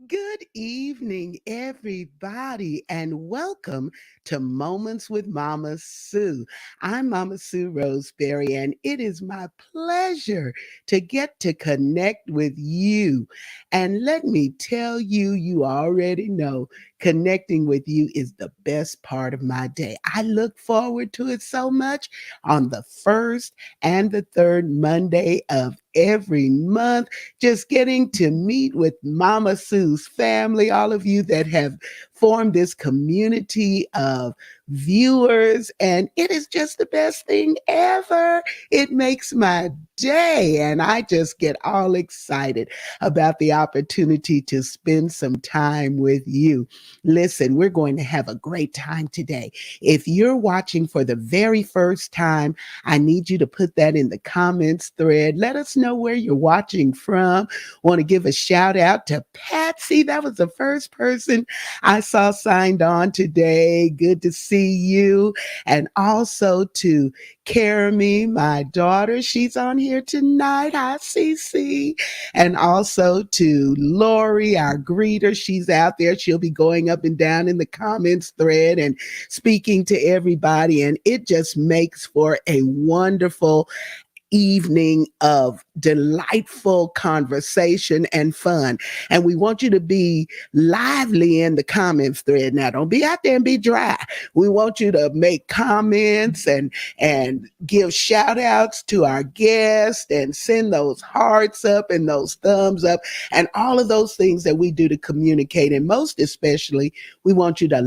Good evening, everybody, and welcome to Moments with Mama Sue. I'm Mama Sue Roseberry, and it is my pleasure to get to connect with you. And let me tell you, you already know connecting with you is the best part of my day. I look forward to it so much on the first and the third Monday of every month, just getting to meet with Mama Sue's family, all of you that have formed this community of viewers. And it is just the best thing ever. It makes my day. And I just get all excited about the opportunity to spend some time with you. Listen, we're going to have a great time today. If you're watching for the very first time, I need you to put that in the comments thread. Let us know where you're watching from. Want to give a shout out to Patsy. That was the first person I saw signed on today. Good to see you. And also to Caramy, my daughter. She's on here tonight. Hi, Cece. And also to Lori, our greeter. She's out there. She'll be going up and down in the comments thread and speaking to everybody. And it just makes for a wonderful evening of delightful conversation and fun. And we want you to be lively in the comments thread. Now, don't be out there and be dry. We want you to make comments and give shout outs to our guests and send those hearts up and those thumbs up and all of those things that we do to communicate. And most especially, we want you to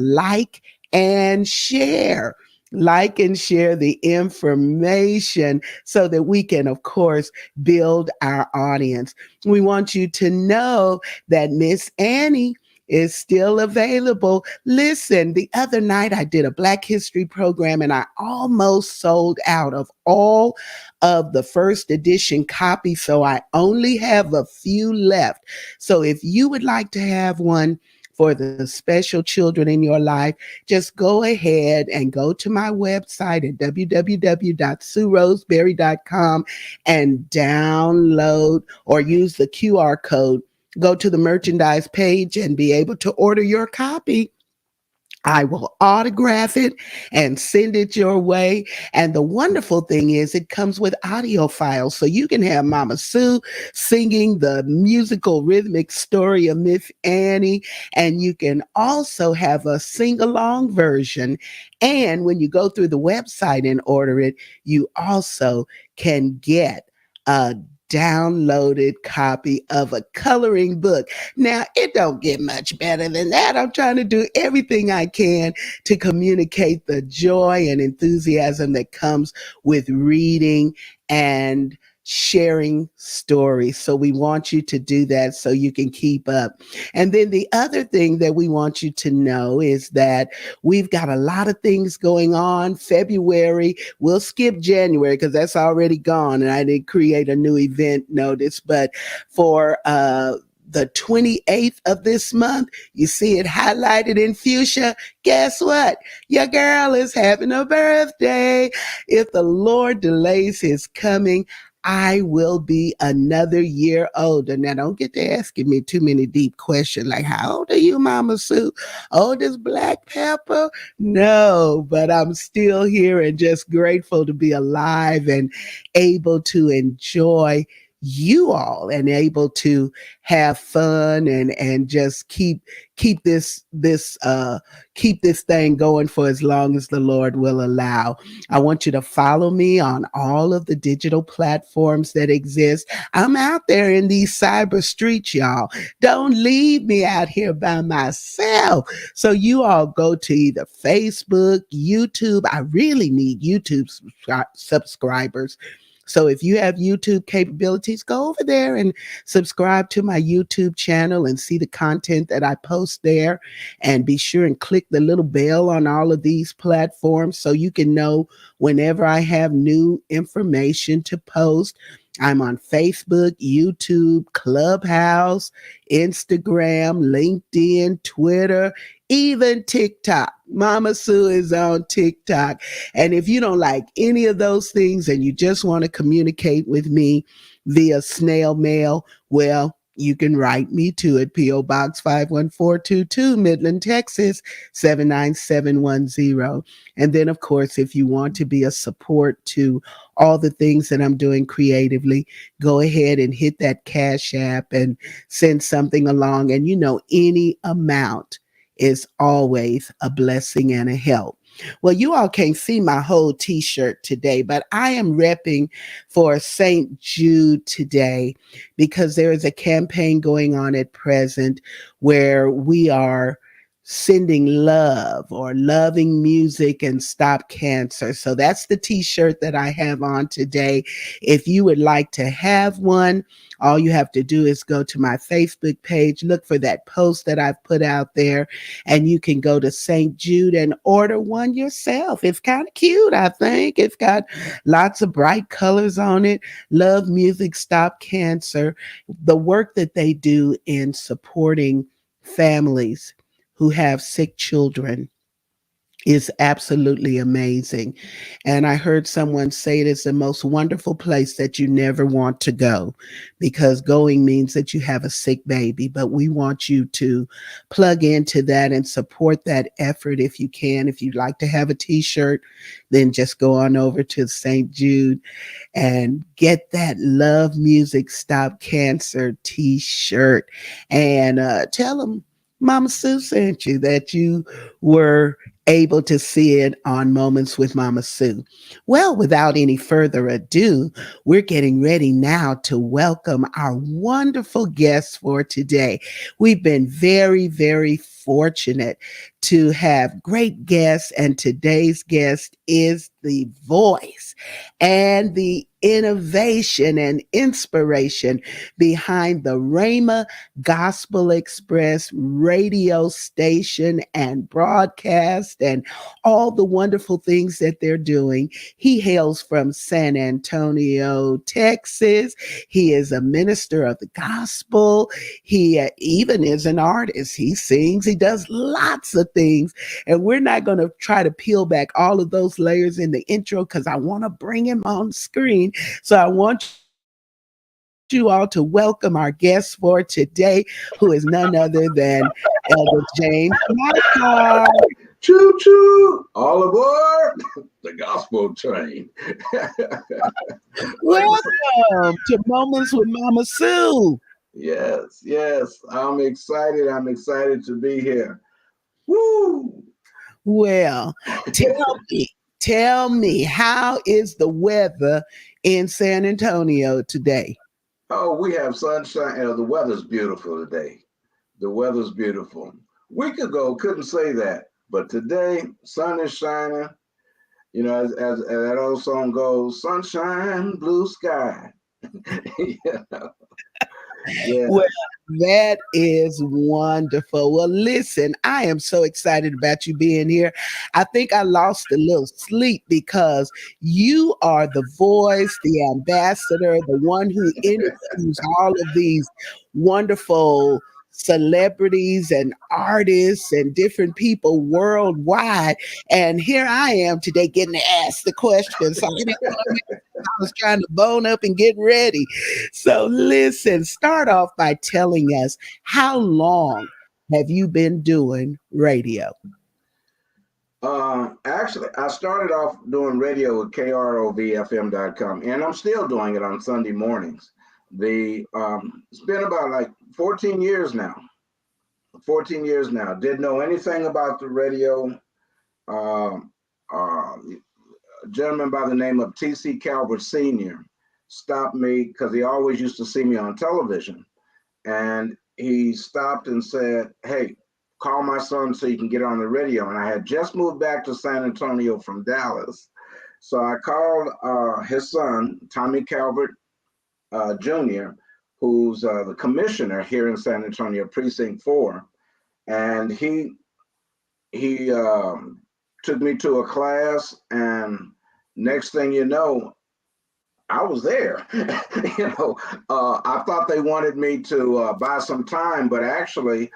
and share like and share the information so that we can, of course, build our audience. We want you to know that Miss Annie is still available. Listen, the other night I did a Black History program and I almost sold out of all of the first edition copies. So I only have a few left. So if you would like to have one for the special children in your life, just go ahead and go to my website at www.sueroseberry.com and download or use the QR code. Go to the merchandise page and be able to order your copy. I will autograph it and send it your way. And the wonderful thing is, it comes with audio files. So you can have Mama Sue singing the musical rhythmic story of Miss Annie. And you can also have a sing along version. And when you go through the website and order it, you also can get a downloaded copy of a coloring book. Now, it don't get much better than that. I'm trying to do everything I can to communicate the joy and enthusiasm that comes with reading and sharing stories. So we want you to do that so you can keep up. And then the other thing that we want you to know is that we've got a lot of things going on. February, we'll skip January because that's already gone and I didn't create a new event notice. But for the 28th of this month, you see it highlighted in fuchsia. Guess what? Your girl is having a birthday. If the Lord delays his coming, I will be another year older. Now, don't get to asking me too many deep questions like, how old are you, Mama Sue? Old as black pepper? No, but I'm still here and just grateful to be alive and able to enjoy you all and able to have fun and just keep this thing going for as long as the Lord will allow. I want you to follow me on all of the digital platforms that exist. I'm out there in these cyber streets, y'all. Don't leave me out here by myself. So you all go to either Facebook, YouTube. I really need YouTube subscribers. So if you have YouTube capabilities, go over there and subscribe to my YouTube channel and see the content that I post there. And be sure and click the little bell on all of these platforms so you can know whenever I have new information to post. I'm on Facebook, YouTube, Clubhouse, Instagram, LinkedIn, Twitter, even TikTok. Mama Sue is on TikTok. And if you don't like any of those things and you just want to communicate with me via snail mail, well, you can write me to it, P.O. Box 51422, Midland, Texas 79710. And then, of course, if you want to be a support to all the things that I'm doing creatively, go ahead and hit that Cash App and send something along. And any amount is always a blessing and a help. Well, you all can't see my whole t shirt today, but I am repping for St. Jude today because there is a campaign going on at present where we are sending love or loving music and stop cancer. So that's the t-shirt that I have on today. If you would like to have one, all you have to do is go to my Facebook page, look for that post that I've put out there, and you can go to St. Jude and order one yourself. It's kind of cute, I think. It's got lots of bright colors on it. Love music, stop cancer. The work that they do in supporting families who have sick children is absolutely amazing. And I heard someone say it is the most wonderful place that you never want to go because going means that you have a sick baby. But we want you to plug into that and support that effort if you can. If you'd like to have a t shirt, then just go on over to St. Jude and get that Love Music Stop Cancer t shirt and tell them Mama Sue sent you, that you were able to see it on Moments with Mama Sue. Well, without any further ado, we're getting ready now to welcome our wonderful guests for today. We've been very, very fortunate to have great guests, and today's guest is the voice and the innovation and inspiration behind the Rhema Gospel Express radio station and broadcast and all the wonderful things that they're doing. He hails from San Antonio, Texas. He is a minister of the gospel. He even is an artist. He sings, he does lots of things. And we're not going to try to peel back all of those layers in the intro because I want to bring him on screen. So I want you all to welcome our guest for today, who is none other than Elder James Lockhart. Choo choo! All aboard the gospel train. Like, Welcome to Moments with Mama Sue. yes, yes. I'm excited. I'm excited to be here. Woo! Well, tell me, how is the weather in San Antonio today? Oh, we have sunshine. The weather's beautiful today. The weather's beautiful. Week ago, couldn't say that, but today, sun is shining. You know, as that old song goes, sunshine, blue sky. Yeah, Well, yes. that is wonderful. Well, listen, I am so excited about you being here. I think I lost a little sleep because you are the voice, the ambassador, the one who interviews all of these wonderful celebrities and artists and different people worldwide. And here I am today getting to ask the questions. So I didn't come in. I was trying to bone up and get ready. So listen, start off by telling us, how long have you been doing radio? Actually, I started off doing radio with KROVFM.com, and I'm still doing it on Sunday mornings. It's been about like 14 years now. 14 years now. Didn't know anything about the radio. Um, a gentleman by the name of T.C. Calvert Sr. stopped me because he always used to see me on television. And he stopped and said, "Hey, call my son so you can get on the radio." And I had just moved back to San Antonio from Dallas. So I called his son, Tommy Calvert Jr., who's the commissioner here in San Antonio, Precinct 4. And he took me to a class, and next thing you know, I was there. I thought they wanted me to buy some time, but actually,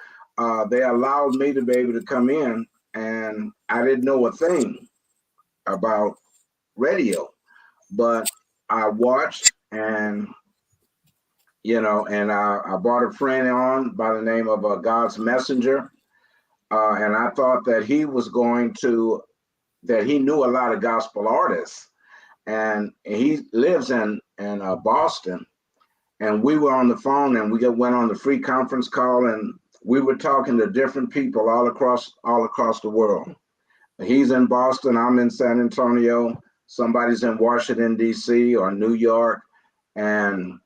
they allowed me to be able to come in, and I didn't know a thing about radio, but I watched, and And I brought a friend on by the name of God's Messenger, and I thought that that he knew a lot of gospel artists, and he lives in Boston, and we were on the phone, and went on the free conference call, and we were talking to different people all across the world. He's in Boston, I'm in San Antonio, somebody's in Washington D.C. or New York, and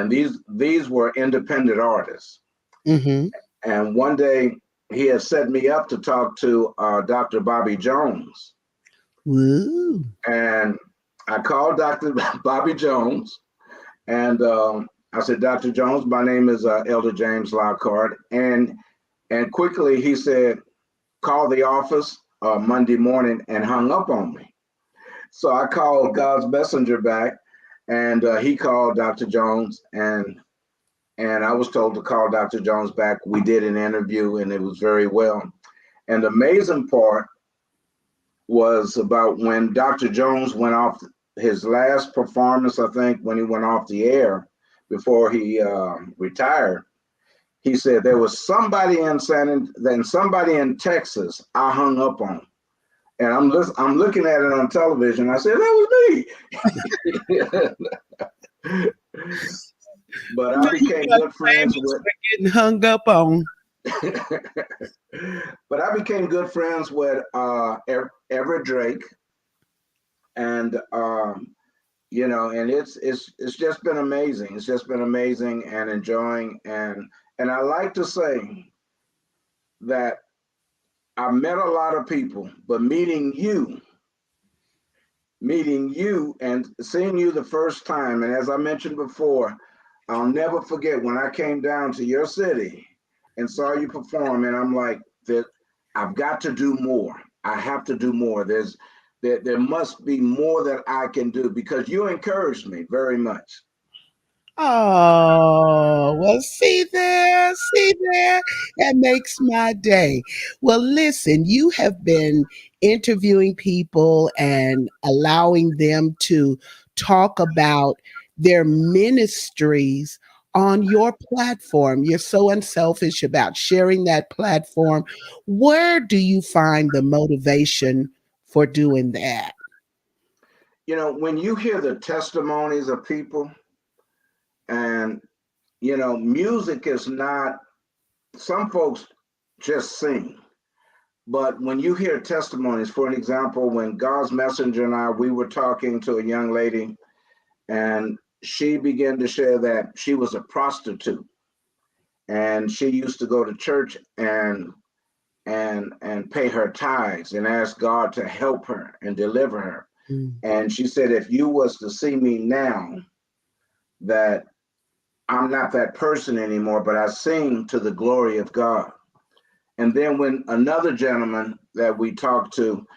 these were independent artists. Mm-hmm. And one day he had set me up to talk to Dr. Bobby Jones, Woo. and I called Dr. Bobby Jones, and I said, Dr. Jones, my name is Elder James Lockhart, and quickly he said, call the office Monday morning, and hung up on me. So I called God's Messenger back, and he called Dr. Jones, and I was told to call Dr. Jones back. We did an interview, and it was very well. And the amazing part was about when Dr. Jones went off his last performance, I think, when he went off the air before he retired. He said there was somebody somebody in Texas I hung up on, and I'm looking at it on television. I said that was me. But I became good friends with Getting hung up on. but I became good friends with Everett Drake, and and it's just been amazing. It's just been amazing and enjoying, and I like to say that I met a lot of people, but meeting you and seeing you the first time, and as I mentioned before, I'll never forget when I came down to your city and saw you perform, and I'm like, that I've got to do more. I have to do more. There must be more that I can do, because you encouraged me very much. Oh, well, see there. That makes my day. Well, listen, you have been interviewing people and allowing them to talk about their ministries on your platform. You're so unselfish about sharing that platform. Where do you find the motivation for doing that? When you hear the testimonies of people, and music is not, some folks just sing. But when you hear testimonies, for an example, when God's Messenger and we were talking to a young lady, and she began to share that she was a prostitute, and she used to go to church and pay her tithes and ask God to help her and deliver her. Mm. And she said, if you was to see me now, that I'm not that person anymore, but I sing to the glory of God. And then when another gentleman that we talked to,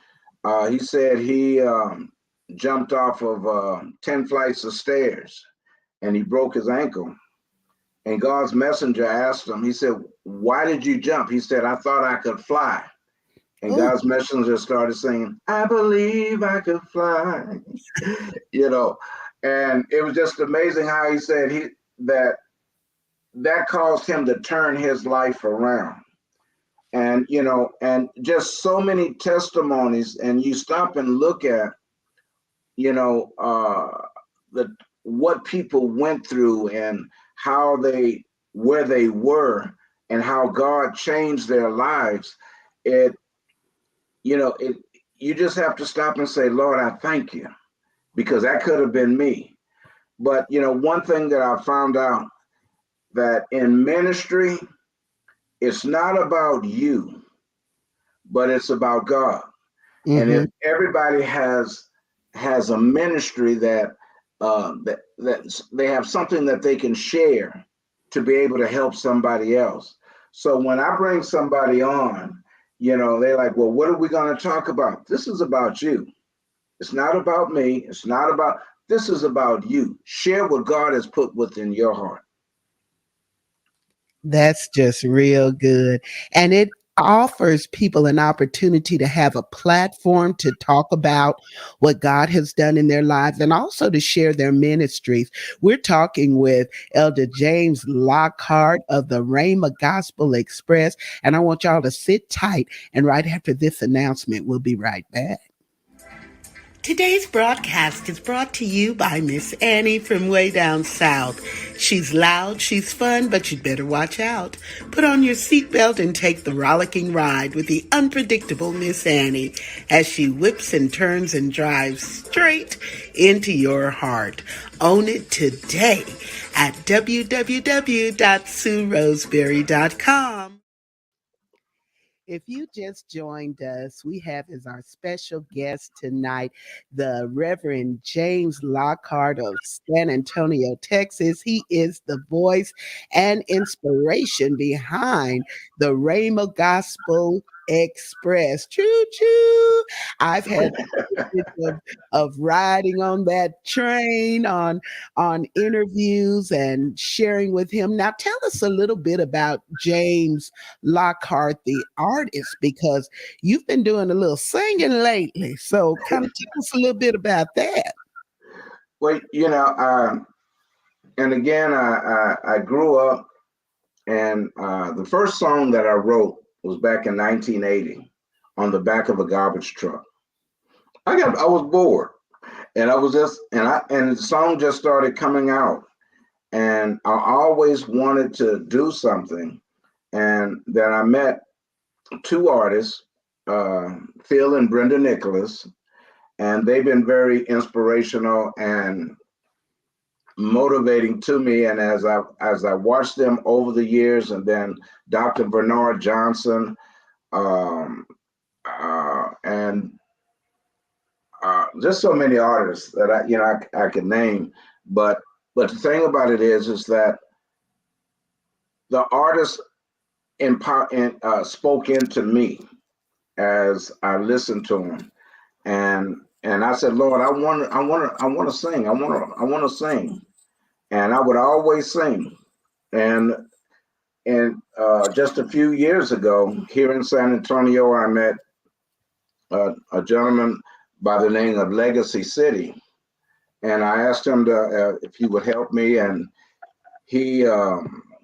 he said he jumped off of 10 flights of stairs and he broke his ankle. And God's Messenger asked him, he said, why did you jump? He said, I thought I could fly. And Oh, God's Messenger started singing, I believe I could fly, you know. And it was just amazing how he said that caused him to turn his life around. And and just so many testimonies, and you stop and look at you know the what people went through, and how they where they were, and how God changed their lives. It it You just have to stop and say, Lord, I thank you, because that could have been me. But one thing that I found out, that in ministry, it's not about you, but it's about God. And if mm-hmm. everybody has a ministry that they have something that they can share to be able to help somebody else. So when I bring somebody on, they're like, well, what are we going to talk about? This is about you. It's not about me. It's not about, this is about you. Share what God has put within your heart. That's just real good. And it offers people an opportunity to have a platform to talk about what God has done in their lives and also to share their ministries. We're talking with Elder James Lockhart of the Rhema Gospel Express, and I want y'all to sit tight. And right after this announcement, we'll be right back. Today's broadcast is brought to you by Miss Annie from way down south. She's loud, she's fun, but you'd better watch out. Put on your seatbelt and take the rollicking ride with the unpredictable Miss Annie as she whips and turns and drives straight into your heart. Own it today at www.sueroseberry.com. If you just joined us, we have as our special guest tonight the Reverend James Lockhart of San Antonio, Texas. He is the voice and inspiration behind the Rhema Gospel Express. Choo choo! I've had of riding on that train on interviews and sharing with him. Now tell us a little bit about James Lockhart, the artist, because you've been doing a little singing lately. So kind of tell us a little bit about that. Well, and again, I grew up, and the first song that I wrote was back in 1980 on the back of a garbage truck. I was bored, and I was just and the song just started coming out, and I always wanted to do something, and then I met two artists, Phil and Brenda Nicholas, and they've been very inspirational and motivating to me. And as I watched them over the years, and then Dr. Bernard Johnson, um, and just so many artists that I could name. But the thing about it is that the artists spoke into me as I listened to them, and I said, Lord, I want to sing. I want to sing, and I would always sing. And just a few years ago, here in San Antonio, I met a gentleman by the name of Legacy City, and I asked him if he would help me, and he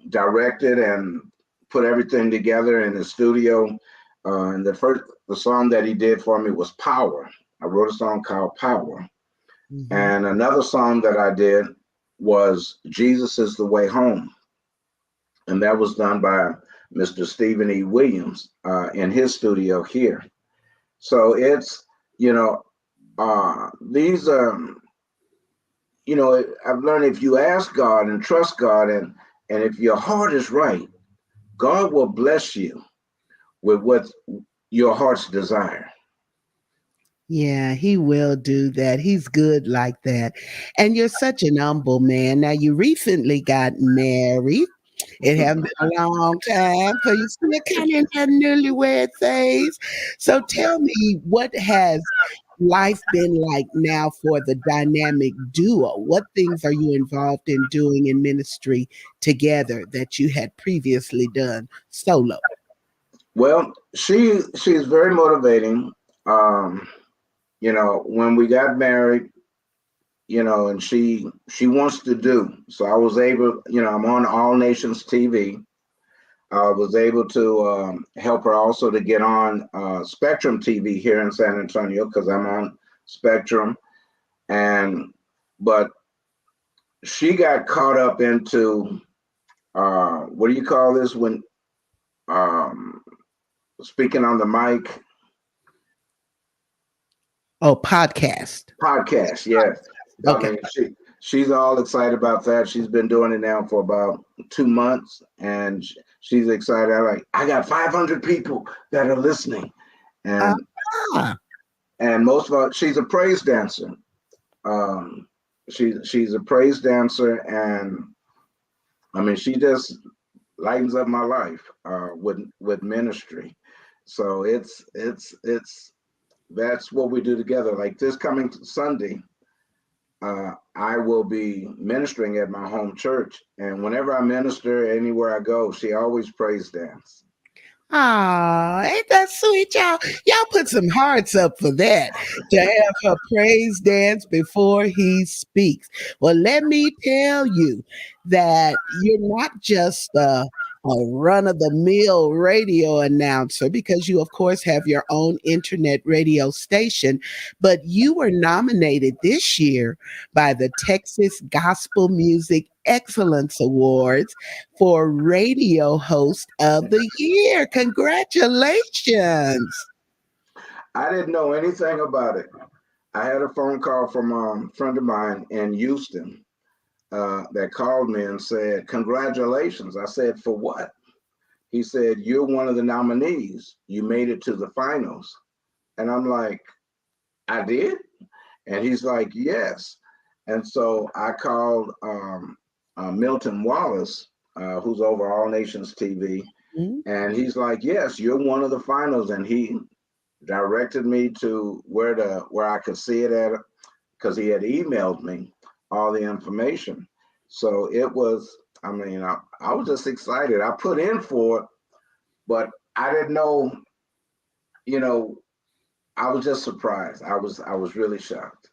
directed and put everything together in the studio. And the song that he did for me was Power. I wrote a song called Power, Mhm. and another song that I did was Jesus is the Way Home, and that was done by Mr. Stephen E. Williams in his studio here. So it's you know these I've learned if you ask God and trust God, and if your heart is right, God will bless you with what your heart's desire. Yeah, he will do that. He's good like that. And you're such an humble man. Now, you recently got married. It hasn't been a long time, so you're still kind of in that newlywed phase. So tell me, what has life been like now for the dynamic duo? What things are you involved in doing in ministry together that you had previously done solo? Well, she's very motivating. Um, when we got married, and she wants to do. So I was able, I'm on All Nations TV. I was able to help her also to get on Spectrum TV here in San Antonio because I'm on Spectrum. And but she got caught up into what do you call this when um, speaking on the mic? Oh, podcast. Podcast, yes. I Okay. mean, she's all excited about that. She's been doing it now for about 2 months, and she's excited. I got 500 people that are listening, and Ah, most of all, she's a praise dancer. Um, she's a praise dancer, and I mean, she just lightens up my life with ministry. So it's that's what we do together. Like this coming Sunday, I will be ministering at my home church, and whenever I minister, anywhere I go, she always praise dance. Ah, ain't that sweet, y'all? Y'all put some hearts up for that to have her praise dance before he speaks. Well, let me tell you that you're not just a run of the mill radio announcer because you, of course, have your own internet radio station, but you were nominated this year by the Texas Gospel Music Excellence Awards for Radio Host of the Year. Congratulations. I didn't know anything about it. I had a phone call from a friend of mine in Houston that called me and said, "Congratulations." I said, "For what?" He said, "You're one of the nominees. You made it to the finals." And I'm like, "I did?" And he's like, "Yes." And so I called Milton Wallace, who's over All Nations TV, Mm. and he's like, "Yes, you're one of the finals." And he directed me to where I could see it at, because he had emailed me all the information. So it was, I mean, I was just excited. I put in for it, but I didn't know, you know, I was just surprised. I was really shocked.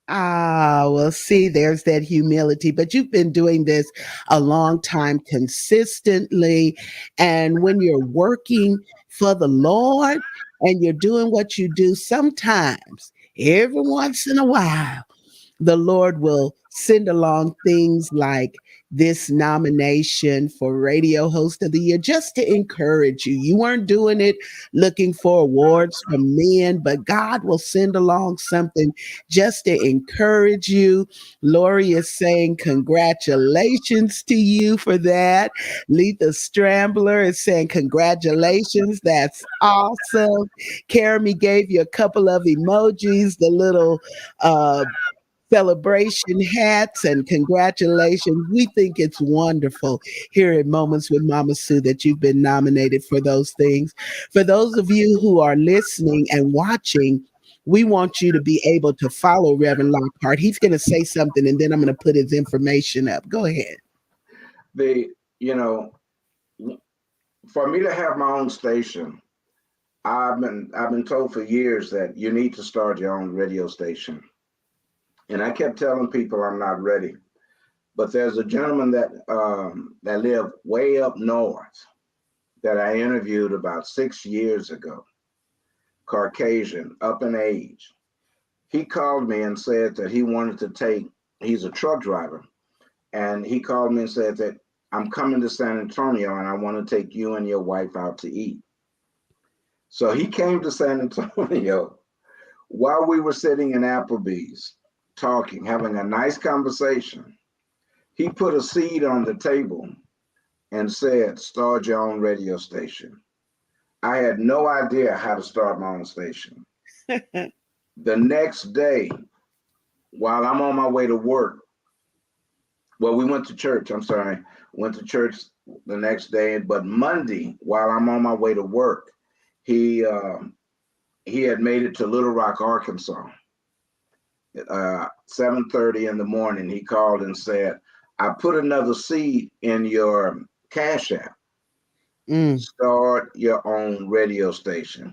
Ah, well, see, there's that humility. But you've been doing this a long time consistently. And when you're working for the Lord and you're doing what you do, sometimes, every once in a while, the Lord will send along things like this nomination for Radio Host of the Year just to encourage you. You weren't doing it looking for awards from men, but God will send along something just to encourage you. Lori is saying congratulations to you for that. Letha Strambler is saying congratulations. That's awesome. Carmi gave you a couple of emojis, the little celebration hats, and congratulations. We think it's wonderful here at Moments with Mama Sue that you've been nominated for those things. For those of you who are listening and watching, we want you to be able to follow Reverend Lockhart. He's going to say something and then I'm going to put his information up. Go ahead. The, you know, for me to have my own station, I've been told for years that you need to start your own radio station. And I kept telling people I'm not ready. But there's a gentleman that lived way up north that I interviewed about 6 years ago, Caucasian, up in age. He called me and said that he wanted to take, he's a truck driver, and he called me and said that I'm coming to San Antonio and I want to take you and your wife out to eat. So he came to San Antonio while we were sitting in Applebee's talking, having a nice conversation. He put a seed on the table and said, "Start your own radio station." I had no idea how to start my own station. The next day, while I'm on my way to work, well, we went to church. I'm sorry, went to church the next day. But Monday, while I'm on my way to work, he uh, he had made it to Little Rock, Arkansas. 7:30 in the morning, he called and said, "I put another seed in your Cash App. Mm. Start your own radio station."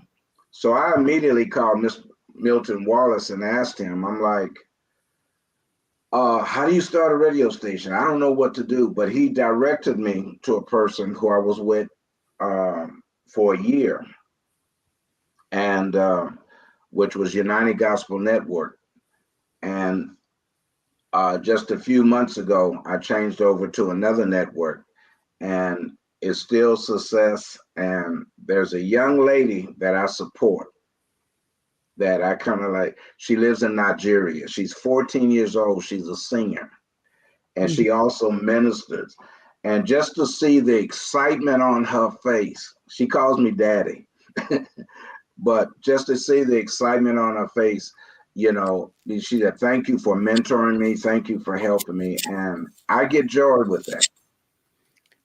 So I immediately called Mr. Milton Wallace and asked him, I'm like, how do you start a radio station? I don't know what to do. But he directed me to a person who I was with for a year, and which was United Gospel Network. And just a few months ago, I changed over to another network, and it's still success. And there's a young lady that I support that I kind of like. She lives in Nigeria. She's 14 years old. She's a singer, and Mm. she also ministers. And just to see the excitement on her face, she calls me daddy, but just to see the excitement on her face, she said, "Thank you for mentoring me. Thank you for helping me." And I get joy with that.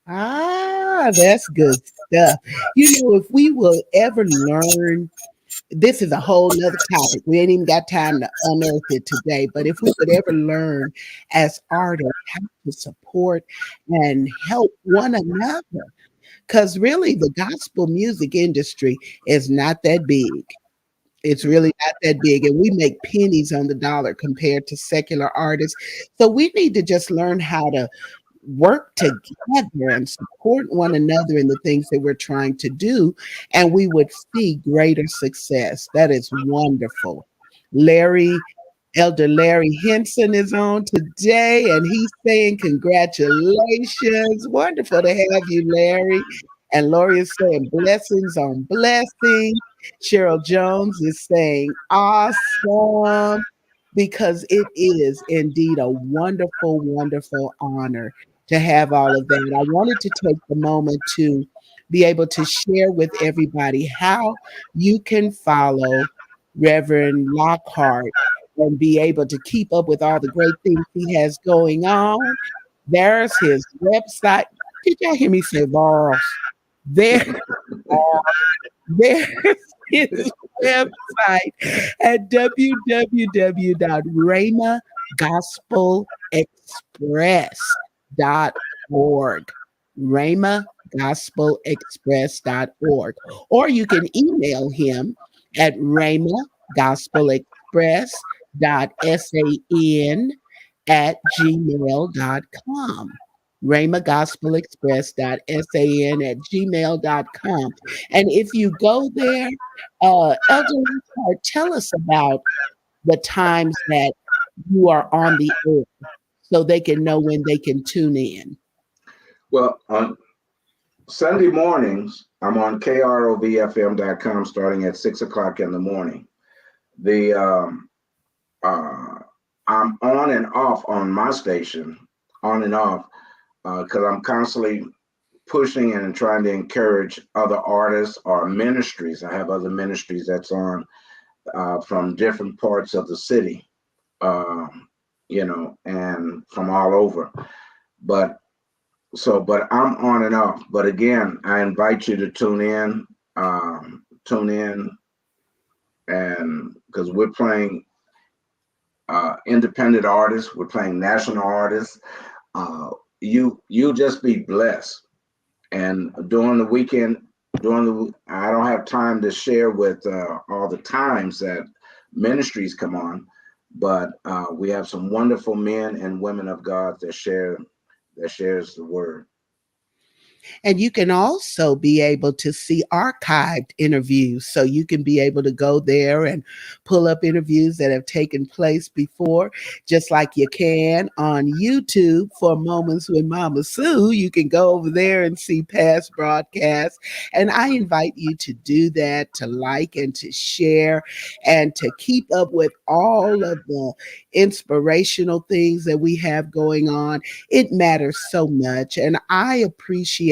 Ah, that's good stuff. You know, if we will ever learn, this is a whole nother topic. We ain't even got time to unearth it today. But if we could ever learn as artists how to support and help one another, Because really, the gospel music industry is not that big. It's really not that big, and we make pennies on the dollar compared to secular artists. So we need to just learn how to work together and support one another in the things that we're trying to do, and we would see greater success. That is wonderful. Larry, Elder Larry Henson is on today, and he's saying congratulations. Wonderful to have you, Larry. And Lori is saying blessings on blessings. Cheryl Jones is saying awesome, because it is indeed a wonderful, wonderful honor to have all of that. I wanted to take the moment to be able to share with everybody how you can follow Reverend Lockhart and be able to keep up with all the great things he has going on. There's his website. Did y'all hear me say Varls? There, there's his website at www.rhemagospelexpress.org. rhemagospelexpress.org. Or you can email him at rhemagospelexpress.san@gmail.com. rhemagospelexpress.san@gmail.com. And if you go there, Elder Lockhart, tell us about the times that you are on the air so they can know when they can tune in. Well, on Sunday mornings, I'm on KROVFM.com starting at 6 o'clock in the morning. The I'm on and off on my station, on and off, because I'm constantly pushing and trying to encourage other artists or ministries. I have other ministries that's on from different parts of the city, and from all over. But but I'm on and off. But again, I invite you to tune in, and because we're playing independent artists, we're playing national artists. You just be blessed. And during the weekend, I don't have time to share with all the times that ministries come on, but we have some wonderful men and women of God that shares the word. And you can also be able to see archived interviews. So you can be able to go there and pull up interviews that have taken place before, just like you can on YouTube for Moments with Mama Sue. You can go over there and see past broadcasts. And I invite you to do that, to like and to share and to keep up with all of the inspirational things that we have going on. It matters so much. And I appreciate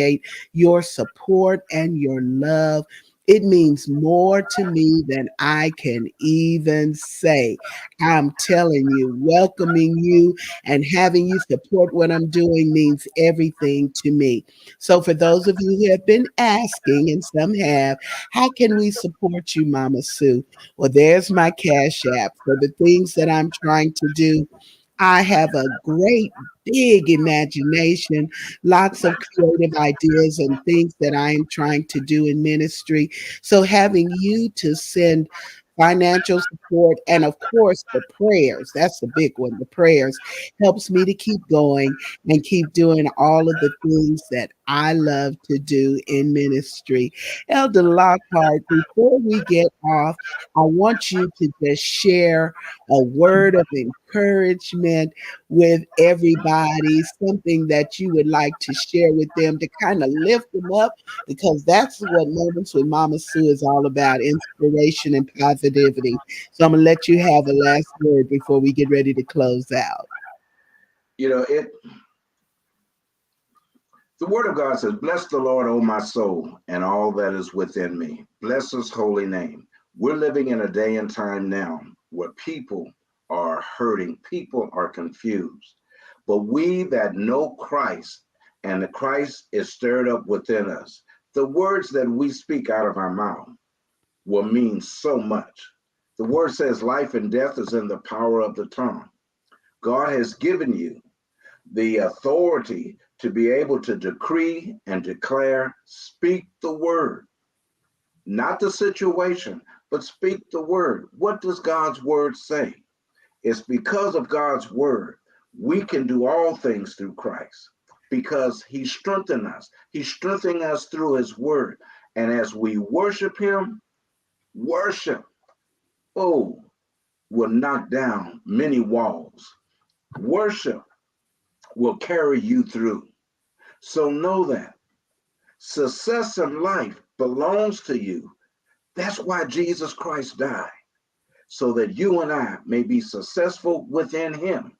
your support and your love. It means more to me than I can even say. I'm telling you, welcoming you and having you support what I'm doing means everything to me. So, for those of you who have been asking, and some have, how can we support you, Mama Sue? Well, there's my Cash App for the things that I'm trying to do. I have a great big imagination, lots of creative ideas and things that I am trying to do in ministry. So having you to send financial support and of course the prayers, that's the big one. The prayers helps me to keep going and keep doing all of the things that I love to do in ministry. Elder Lockhart, before we get off, I want you to just share a word of encouragement with everybody, something that you would like to share with them to kind of lift them up, because that's what Moments with Mama Sue is all about, inspiration and positivity. So I'm going to let you have a last word before we get ready to close out. It The word of God says, "Bless the Lord, O my soul, and all that is within me. Bless his holy name." We're living in a day and time now where people are hurting, people are confused. But we that know Christ and the Christ is stirred up within us, the words that we speak out of our mouth will mean so much. The word says life and death is in the power of the tongue. God has given you the authority to be able to decree and declare, speak the word, not the situation, but speak the word. What does God's word say? It's because of God's word we can do all things through Christ because he strengthened us. He's strengthening us through his word. And as we worship him, worship, oh, will knock down many walls. Worship will carry you through. So know that success in life belongs to you. That's why Jesus Christ died, so that you and I may be successful within him.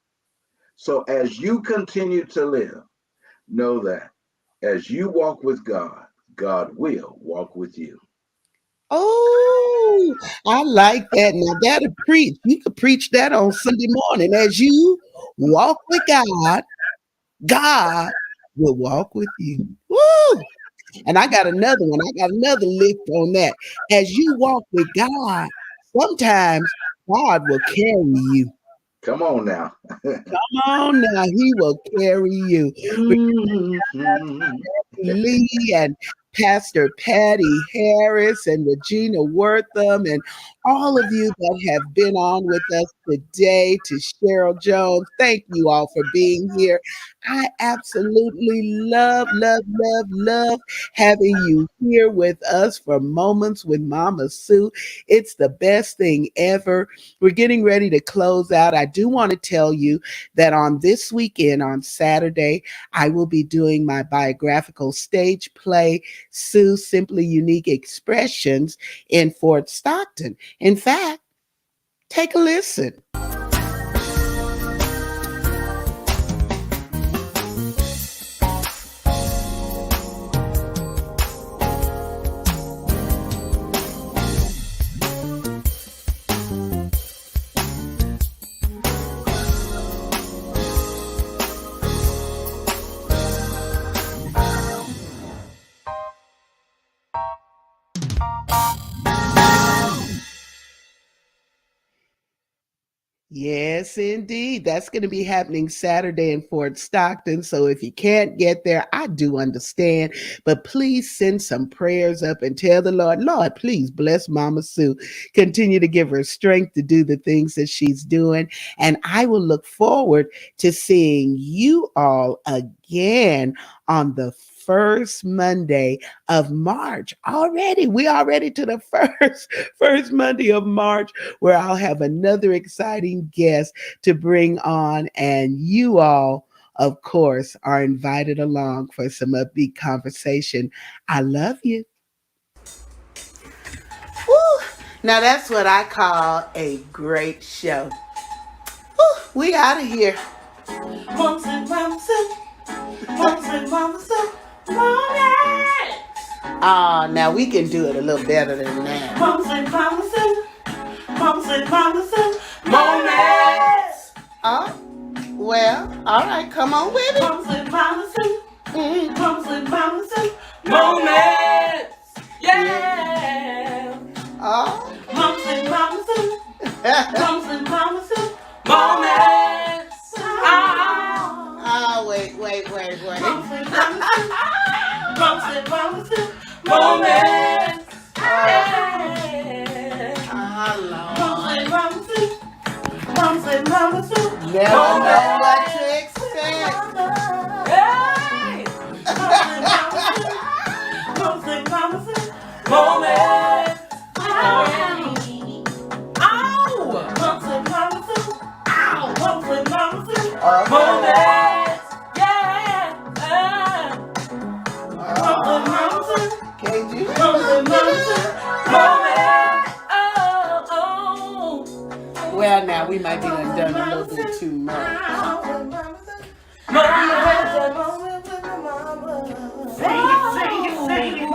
So as you continue to live, know that as you walk with God, God will walk with you. Oh, I like that. Now that'll preach. You could preach that on Sunday morning. As you walk with God, God will walk with you. Woo! And I got another one. I got another lift on that. As you walk with God, sometimes God will carry you. Come on now. Come on now, he will carry you. Mhm. Lee and Pastor Patty Harris and Regina Wortham and all of you that have been on with us today, to Cheryl Jones. Thank you all for being here. I absolutely love having you here with us for Moments with Mama Sue. It's the best thing ever. We're getting ready to close out. I do want to tell you that on this weekend, on Saturday, I will be doing my biographical stage play, Sue Simply Unique Expressions, in Fort Stockton. In fact, take a listen. Yes, indeed. That's going to be happening Saturday in Fort Stockton. So if you can't get there, I do understand. But please send some prayers up and tell the Lord, Lord, please bless Mama Sue. Continue to give her strength to do the things that she's doing. And I will look forward to seeing you all again on the first Monday of March. Already, we already to the first Monday of March, where I'll have another exciting guest to bring on, and you all, of course, are invited along for some upbeat conversation. I love you. Woo. Now that's what I call a great show. Woo. We out of here. Mums and Mamas, Mums and Mamas, Mommy. Ah, now we can do it a little better than that. Mums and Mamas, Mums and Mamas, Moments. Oh, well, all right, come on with it. Mums and Mamas, Mums and Mamas, Moments. Yeah. Oh. Mums and Mamas, Mums and Mamas, Moments. Oh, wait. Mums and Mamas, Mums and Mamas, Moments. Mums and Mamas, never know what to expect. Hey! Mums and Mamas, Moments. Ow! Mums and Mamas, ow! Mums and Mamas, Moments. Yeah! Mums and Mamas, can't you? Mums and Mamas, Moments. Oh. Well, now we might be done a little bit too much. Sing it.